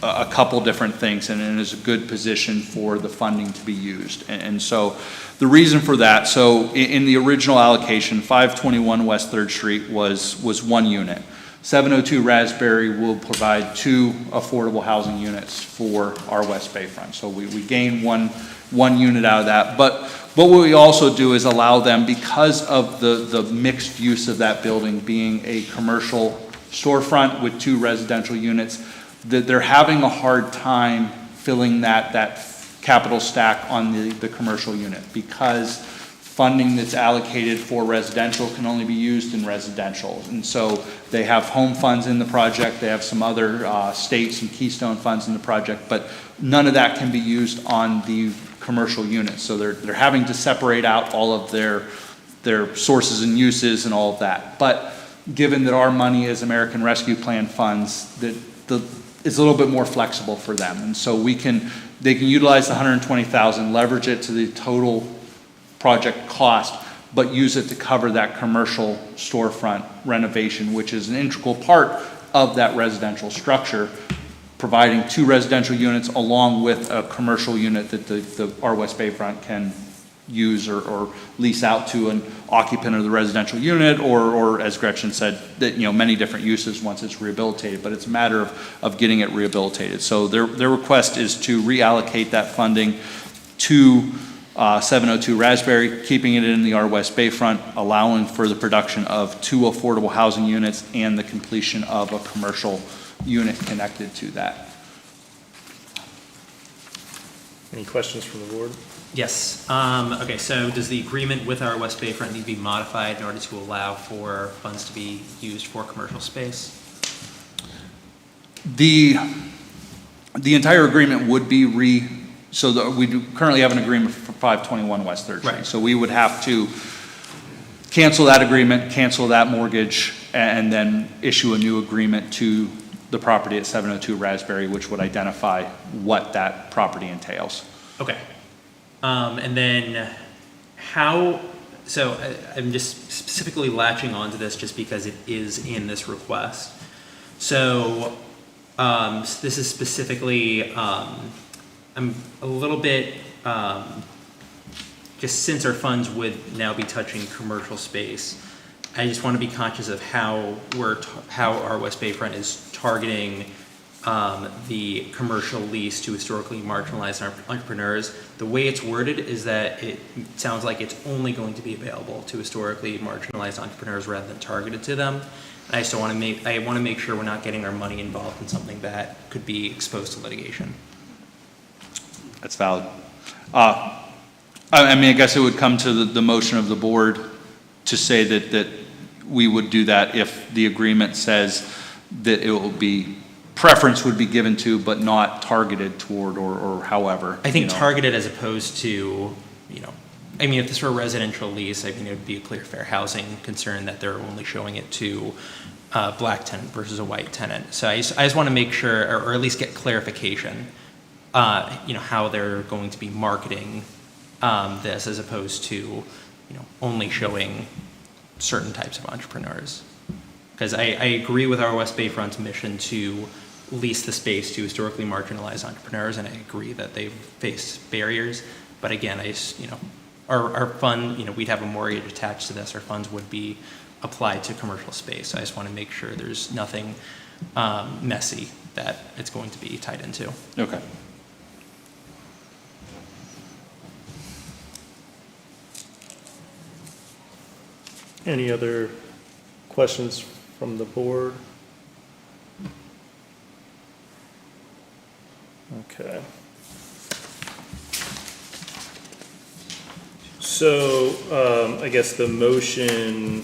a couple different things and is a good position for the funding to be used. And so the reason for that, so in the original allocation, 521 West 3rd Street was one unit. 702 Raspberry will provide 2 affordable housing units for our West Bayfront. So we gain one unit out of that. But what we also do is allow them, because of the mixed use of that building being a commercial storefront with 2 residential units, that they're having a hard time filling that capital stack on the commercial unit, because funding that's allocated for residential can only be used in residential. And so they have home funds in the project, they have some other states and Keystone funds in the project, but none of that can be used on the commercial units. So they're having to separate out all of their sources and uses and all of that. But given that our money is American Rescue Plan funds, it's a little bit more flexible for them. And so they can utilize the $120,000, leverage it to the total project cost, but use it to cover that commercial storefront renovation, which is an integral part of that residential structure, providing 2 residential units along with a commercial unit that our West Bayfront can use or lease out to an occupant of the residential unit, or as Gretchen said, that many different uses once it's rehabilitated. But it's a matter of getting it rehabilitated. So their request is to reallocate that funding to 702 Raspberry, keeping it in the our West Bayfront, allowing for the production of 2 affordable housing units and the completion of a commercial unit connected to that. Any questions from the board? Yes. Okay, so does the agreement with our West Bayfront need to be modified in order to allow for funds to be used for commercial space? The entire agreement would be we do currently have an agreement for 521 West 3rd Street. Right. So we would have to cancel that agreement, cancel that mortgage, and then issue a new agreement to the property at 702 Raspberry, which would identify what that property entails. Okay. And then I'm just specifically latching onto this just because it is in this request. So this is specifically, I'm a little bit, just since our funds would now be touching commercial space, I just want to be conscious of how our West Bayfront is targeting the commercial lease to historically marginalized entrepreneurs. The way it's worded is that it sounds like it's only going to be available to historically marginalized entrepreneurs rather than targeted to them. And I still want to make sure we're not getting our money involved in something that could be exposed to litigation. That's valid. I guess it would come to the motion of the board to say that we would do that if the agreement says that it will be, preference would be given to, but not targeted toward or however. I think targeted as opposed to, if this were a residential lease, it would be a clear fair housing concern that they're only showing it to a black tenant versus a white tenant. So I just want to make sure, or at least get clarification, how they're going to be marketing this as opposed to, only showing certain types of entrepreneurs. Because I agree with our West Bayfront's mission to lease the space to historically marginalized entrepreneurs, and I agree that they've faced barriers. But again, our fund, we'd have a mortgage attached to this. Our funds would be applied to commercial space. So I just want to make sure there's nothing messy that it's going to be tied into. Okay. Any other questions from the board? Okay. So, I guess the motion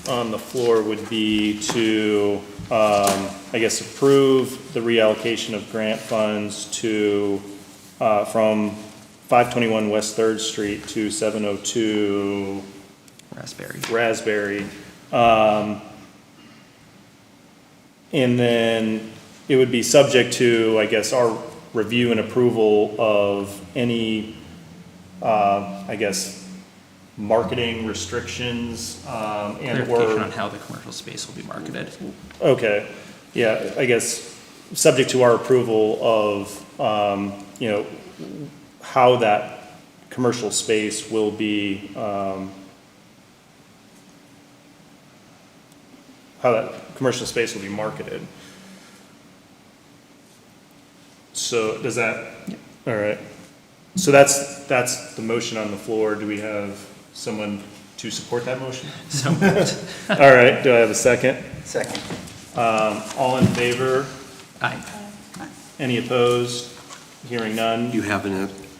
on the floor would be to, I guess, approve the reallocation of grant funds to, from 521 West Third Street to 702 Raspberry. And then it would be subject to, I guess, our review and approval of any, I guess, marketing restrictions, and Clarification or. on how the commercial space will be marketed. Okay, yeah, I guess, subject to our approval of, you know, how that commercial space will be, how that commercial space will be marketed. So, does that, all right. So that's the motion on the floor. Do we have someone to support that motion? So moved. All right, do I have a second? Second. All in favor? Aye. Any opposed? Hearing none? You have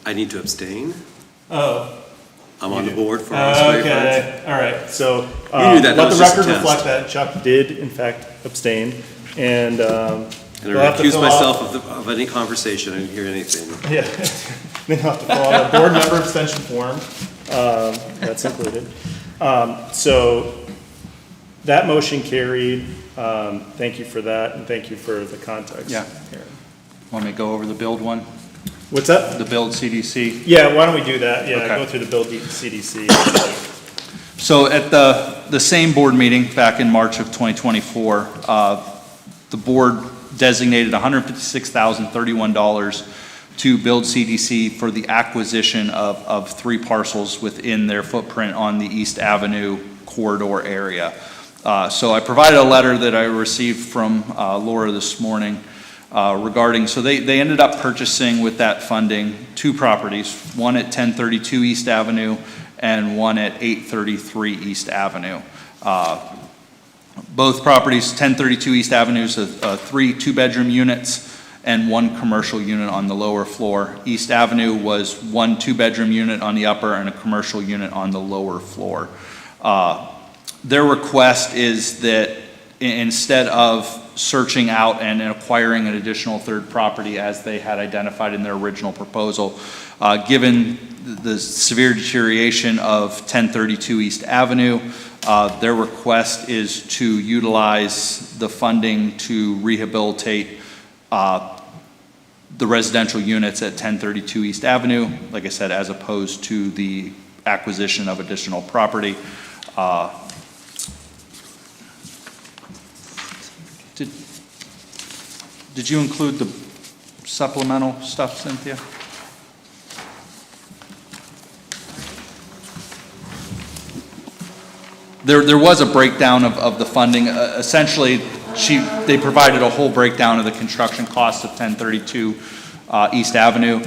I need to abstain? Oh. I'm on the board for Raspberry Funds. Okay, all right, so, You knew that let was the just a record test. reflect that Chuck did in fact abstain, and, And you'll I have to recuse fill out- myself of any conversation, I didn't hear anything. Yeah, then you'll have to fill out a board member abstention form, that's included. So, that motion carried, thank you for that, and thank you for the context. Yeah. Aaron. Want me to go over the build one, What's that? the build CDC? Yeah, why don't we do that, yeah, Okay. go through the build CDC. So at the same board meeting back in March of 2024, the board designated $156,031 to build CDC for the acquisition of 3 parcels within their footprint on the East Avenue corridor area. So I provided a letter that I received from Laura this morning regarding, so they ended up purchasing with that funding 2 properties, one at 1032 East Avenue and one at 833 East Avenue. Both properties, 1032 East Avenue is 3 2-bedroom units and 1 commercial unit on the lower floor. East Avenue was 1 2-bedroom unit on the upper and a commercial unit on the lower floor. Their request is that instead of searching out and acquiring an additional third property as they had identified in their original proposal, given the severe deterioration of 1032 East Avenue, their request is to utilize the funding to rehabilitate the residential units at 1032 East Avenue, like I said, as opposed to the acquisition of additional property. Did you include the supplemental stuff, Cynthia? There was a breakdown of the funding. Essentially, they provided a whole breakdown of the construction costs of 1032 East Avenue.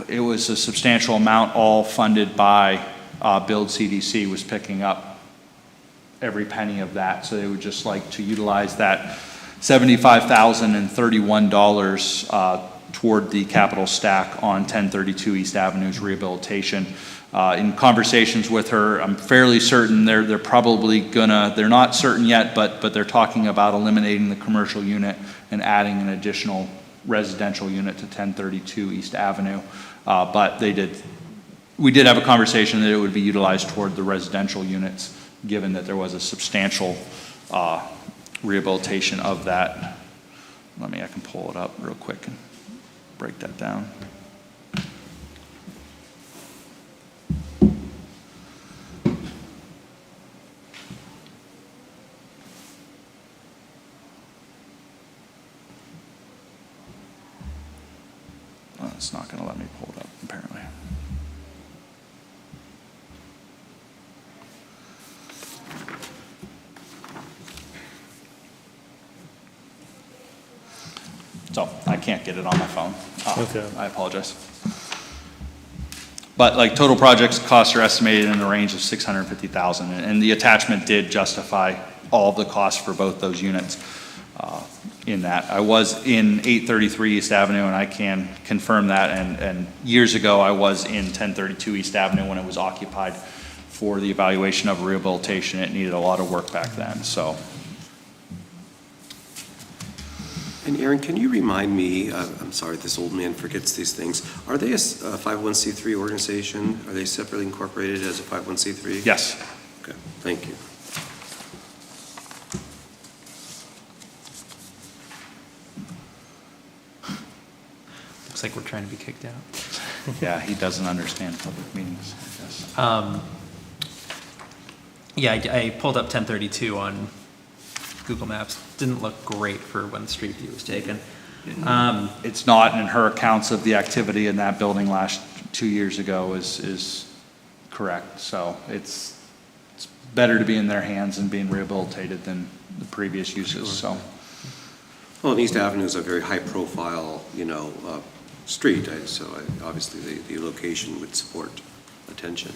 It was a substantial amount, all funded by Build CDC was picking up every penny of that. So they would just like to utilize that $75,031 toward the capital stack on 1032 East Avenue's rehabilitation. In conversations with her, I'm fairly certain they're probably gonna, they're not certain yet, but they're talking about eliminating the commercial unit and adding an additional residential unit to 1032 East Avenue. But we did have a conversation that it would be utilized toward the residential units, given that there was a substantial rehabilitation of that. I can pull it up real quick and break that down. Well, it's not going to let me pull it up, apparently. So I can't get it on my phone. Okay. I apologize. But like total projects costs are estimated in the range of $650,000, and the attachment did justify all of the costs for both those units. in that. I was in 833 East Avenue, and I can confirm that, and years ago, I was in 1032 East Avenue when it was occupied for the evaluation of rehabilitation. It needed a lot of work back then, so. And Aaron, can you remind me, I'm sorry, this old man forgets these things. Are they a 501c3 organization? Are they separately incorporated as a 501c3? Yes. Okay, thank you. Looks like we're trying to be kicked out. Yeah, he doesn't understand public meetings, I guess. Yeah, I pulled up 1032 on Google Maps. Didn't look great for when the street view was taken. It's not, and her accounts of the activity in that building 2 years ago is correct. So it's better to be in their hands and being rehabilitated than the previous uses, so. Well, and East Avenue is a very high-profile, street, so obviously the location would support attention.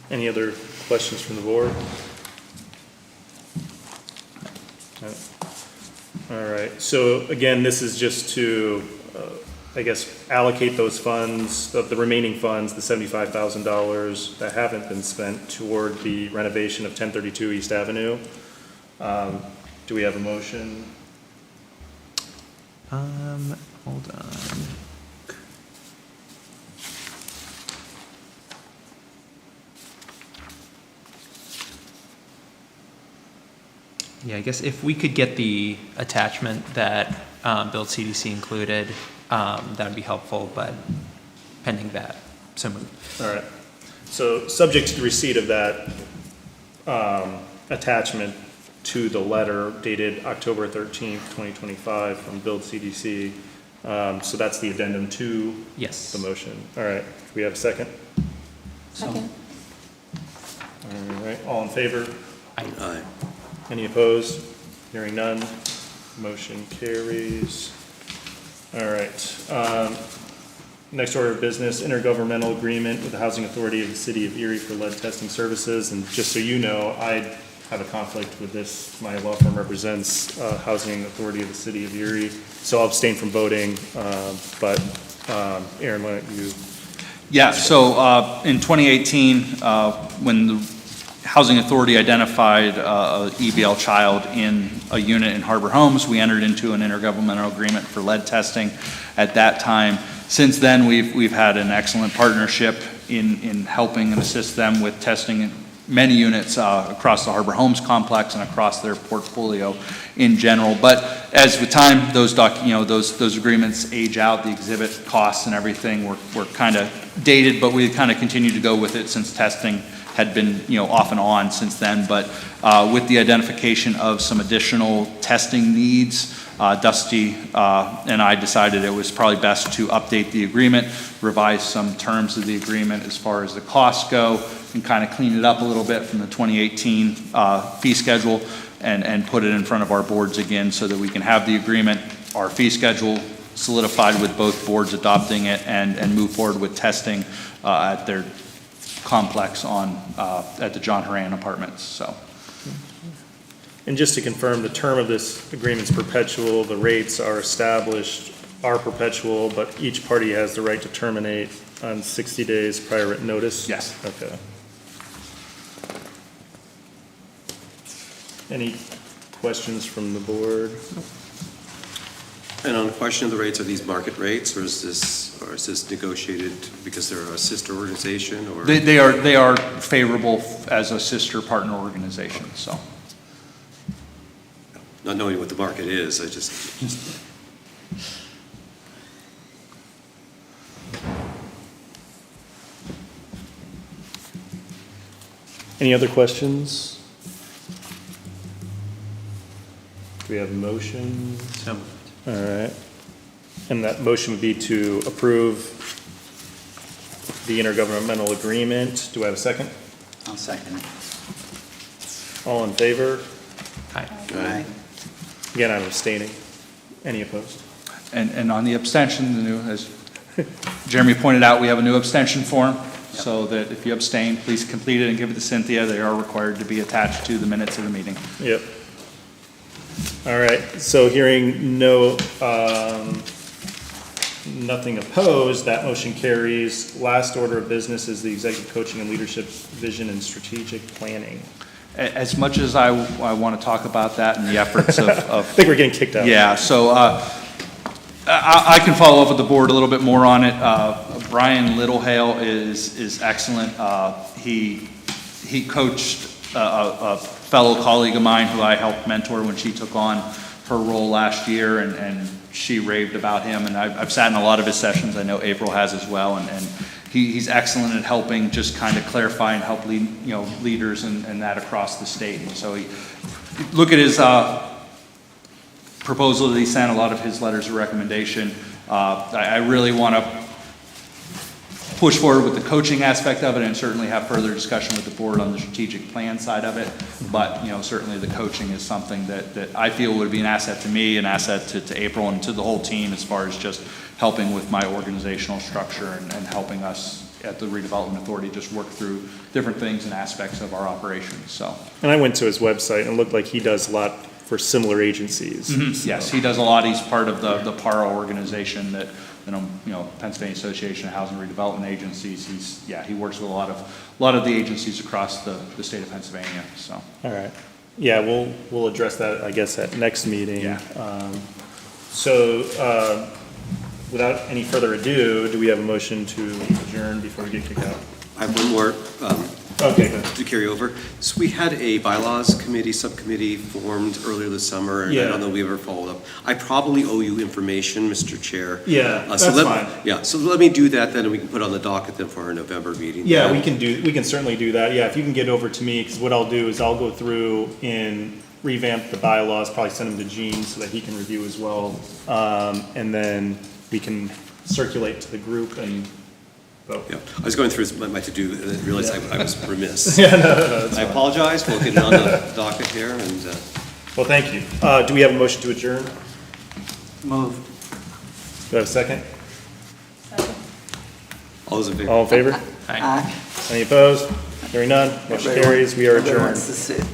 Any other questions from the board? No. All right, so again, this is just to, I guess, allocate those funds, of the remaining funds, the $75,000 that haven't been spent toward the renovation of 1032 East Avenue. Do we have a motion? Hold on. Yeah, I guess if we could get the attachment that Build CDC included, that would be helpful, but pending that, so moved. All right, so subject to the receipt of that attachment to the letter dated October 13th, 2025 from Build CDC. So that's the addendum to Yes. the motion. All right, do we have a second? Second. All right, all in favor? Aye. Any opposed? Hearing none, motion carries. All right, next order of business, intergovernmental agreement with the Housing Authority of the City of Erie for lead testing services. And just so you know, I have a conflict with this. My law firm represents Housing Authority of the City of Erie, so I'll abstain from voting. But Aaron, why don't you? Yeah, so in 2018, when the Housing Authority identified a EBL child in a unit in Harbor Homes, we entered into an intergovernmental agreement for lead testing at that time. Since then, we've had an excellent partnership in helping and assist them with testing many units across the Harbor Homes complex and across their portfolio in general. But as with time, those agreements age out, the exhibit costs and everything were kind of dated, but we kind of continued to go with it since testing had been, off and on since then. But with the identification of some additional testing needs, Dusty and I decided it was probably best to update the agreement, revise some terms of the agreement as far as the costs go, and kind of clean it up a little bit from the 2018 fee schedule and put it in front of our boards again so that we can have the agreement, our fee schedule solidified with both boards adopting it and move forward with testing at their complex at the John Horan Apartments, so. And just to confirm, the term of this agreement is perpetual, the rates are established, are perpetual, but each party has the right to terminate on 60 days prior written notice? Yes. Okay. Any questions from the board? And on the question of the rates, are these market rates, or is this negotiated because they're a sister organization, or? They are favorable as a sister partner organization, so. Not knowing what the market is, I just. Any other questions? Do we have a motion? So moved. All right. And that motion would be to approve the intergovernmental agreement. Do I have a second? I'll second it. All in favor? Aye. Aye. Again, I'm abstaining. Any opposed? And on the abstention, as Jeremy pointed out, we have a new abstention form, so that if you abstain, please complete it and give it to Cynthia. They are required to be attached to the minutes of the meeting. Yep. All right, so hearing no, nothing opposed, that motion carries. Last order of business is the executive coaching and leadership vision and strategic planning. As much as I want to talk about that and the efforts I of think we're getting kicked out. yeah, so I can follow up with the board a little bit more on it. Brian Littlehale is excellent. He coached a fellow colleague of mine who I helped mentor when she took on her role last year, and she raved about him. And I've sat in a lot of his sessions. I know April has as well, and he's excellent at helping just kind of clarify and help lead, leaders and that across the state. And so look at his proposal that he sent, a lot of his letters of recommendation. I really want to push forward with the coaching aspect of it, and certainly have further discussion with the board on the strategic plan side of it. But, certainly the coaching is something that I feel would be an asset to me, an asset to April and to the whole team, as far as just helping with my organizational structure and helping us at the Redevelopment Authority just work through different things and aspects of our operations, so. And I went to his website and it looked like he does a lot for similar agencies. So. Yes, he does a lot. He's part of the PARA organization that, Pennsylvania Association of Housing Redevelopment Agencies. He works with a lot of the agencies across the state of Pennsylvania, so. All right. Yeah, we'll address that, I guess, at next meeting. Yeah. Without any further ado, do we have a motion to adjourn before we get kicked out? I have one more Okay, good. to carry over. So we had a bylaws committee, subcommittee formed earlier this summer, and I Yeah. don't know if we ever followed up. I probably owe you information, Mr. Chair. Yeah, So that's fine. Yeah, so let me do that then, and we can put on the docket then for our November meeting. Yeah, we can certainly do that. Yeah, if you can get over to me, because what I'll do is I'll go through and revamp the bylaws, probably send them to Gene so that he can review as well. And then we can circulate to the group and vote. Yeah, I was going through my to-do and then realized I was remiss. Yeah, no, I apologize, we'll get it on the docket here, and, well, thank you. Do we have a motion to adjourn? Move. Do I have a second? all those in favor? All in favor? Aye. Any opposed? Hearing none, motion Everybody carries. We are everybody adjourned. wants to sit.